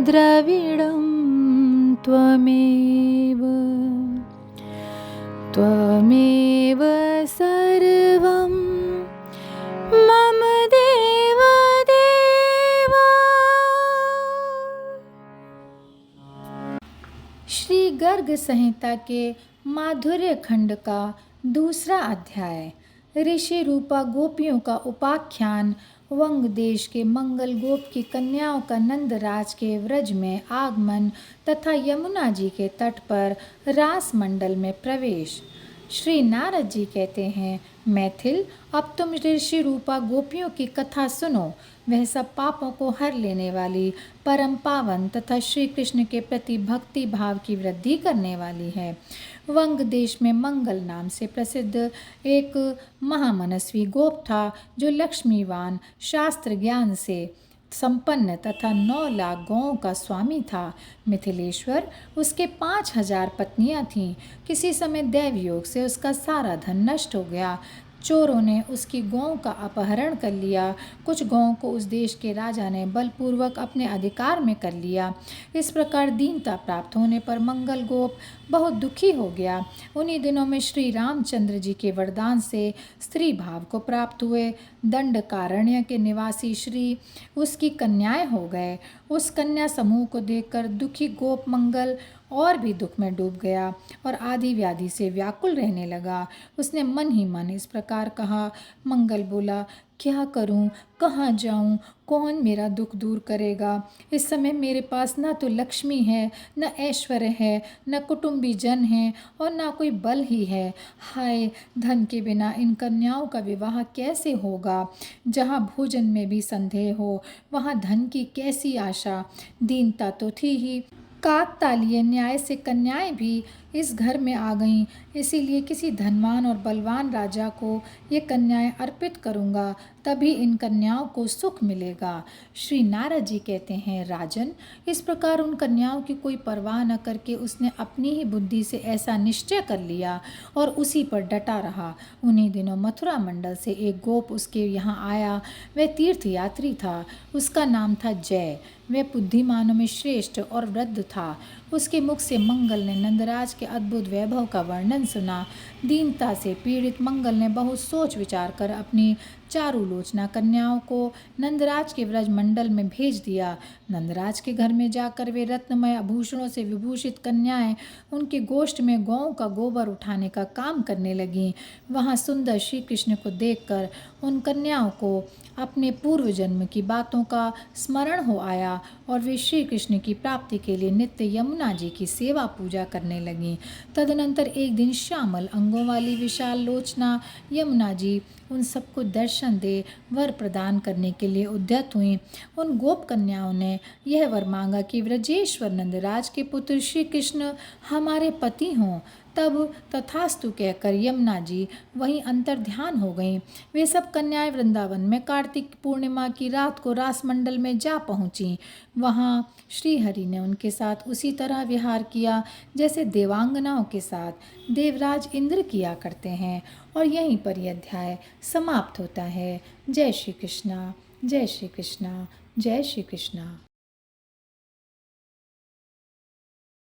द्रविडं त्वमेव त्वमेव सर्वं मम देव देवा। श्री गर्ग संहिता के माधुर्य खंड का दूसरा अध्याय। ऋषि रूपा गोपियों का उपाख्यान। वंग देश के मंगल गोप की कन्याओं का नंदराज के व्रज में आगमन तथा यमुना जी के तट पर रास मंडल में प्रवेश। श्री नारद जी कहते हैं, मैथिल, अब तुम ऋषि रूपा गोपियों की कथा सुनो। वह सब पापों को हर लेने वाली, परम पावन तथा श्री कृष्ण के प्रति भक्ति भाव की वृद्धि करने वाली है। वंग देश में मंगल नाम से प्रसिद्ध एक महामनस्वी गोप था, जो लक्ष्मीवान, शास्त्र ज्ञान से संपन्न तथा 9 लाख गौओं का स्वामी था। मिथिलेश्वर, उसके 5000 पत्नियां थीं। किसी समय दैवयोग से उसका सारा धन नष्ट हो गया। चोरों ने उसकी गौओं का अपहरण कर लिया। कुछ गौओं को उस देश के राजा ने बलपूर्वक अपने अधिकार में कर लिया। इस प्रकार दीनता प्राप्त होने पर मंगल गोप बहुत दुखी हो गया। उन्हीं दिनों में श्री रामचंद्र जी के वरदान से स्त्री भाव को प्राप्त हुए। दंडकारण्य के निवासी श्री उसकी कन्याएं हो गए। उस कन्या समूह को देखकर दुखी गोप मंगल और भी दुख में डूब गया और आदि व्याधि से व्याकुल रहने लगा। उसने मन ही मन इस प्रकार कहा। मंगल बोला, क्या करूं, कहाँ जाऊं, कौन मेरा दुख दूर करेगा। इस समय मेरे पास न तो लक्ष्मी है, न ऐश्वर्य है, न कुटुंबी जन है और न कोई बल ही है। हाय, धन के बिना इन कन्याओं का विवाह कैसे होगा। जहाँ भोजन में भी संदेह हो, वहाँ धन की कैसी आशा। दीनता तो थी ही, काकतालीय न्याय से कन्याएं भी इस घर में आ गईं। इसीलिए किसी धनवान और बलवान राजा को ये कन्याएं अर्पित करूंगा, तभी इन कन्याओं को सुख मिलेगा। श्री नारद जी कहते हैं, राजन, इस प्रकार उन कन्याओं की कोई परवाह न करके उसने अपनी ही बुद्धि से ऐसा निश्चय कर लिया और उसी पर डटा रहा। उन्हीं दिनों मथुरा मंडल से एक गोप उसके यहाँ आया। वह तीर्थयात्री था। उसका नाम था जय। वह बुद्धिमानों में श्रेष्ठ और वृद्ध था। उसके मुख से मंगल ने नंदराज के अद्भुत वैभव का वर्णन सुना। दीनता से पीड़ित मंगल ने बहुत सोच विचार कर अपनी चारुलोचना कन्याओं को नंदराज के व्रज मंडल में भेज दिया। नंदराज के घर में जाकर वे रत्नमय आभूषणों से विभूषित कन्याएं उनके गोष्ठ में गौओं का गोबर उठाने का काम करने लगीं। वहां सुंदर श्री कृष्ण को देखकर उन कन्याओं को अपने पूर्व जन्म की बातों का स्मरण हो आया और वे श्री कृष्ण की प्राप्ति के लिए नित्य यमुना जी की सेवा पूजा करने लगीं। तदनंतर एक दिन श्यामल अंगों वाली विशाल लोचना यमुना जी उन सबको दर्शन दे वर प्रदान करने के लिए उद्यत हुई। उन गोप कन्याओं ने यह वर मांगा कि व्रजेश्वर नंदराज के पुत्र श्री कृष्ण हमारे पति हों। तब तथास्तु कहकर यमुना जी वहीं अंतर्ध्यान हो गईं। वे सब कन्याएं वृंदावन में कार्तिक पूर्णिमा की रात को रासमंडल में जा पहुंचीं। वहां श्रीहरि ने उनके साथ उसी तरह विहार किया जैसे देवांगनाओं के साथ देवराज इंद्र किया करते हैं। और यहीं पर यह अध्याय समाप्त होता है। जय श्री कृष्णा, जय श्री कृष्णा, जय श्री कृष्णा।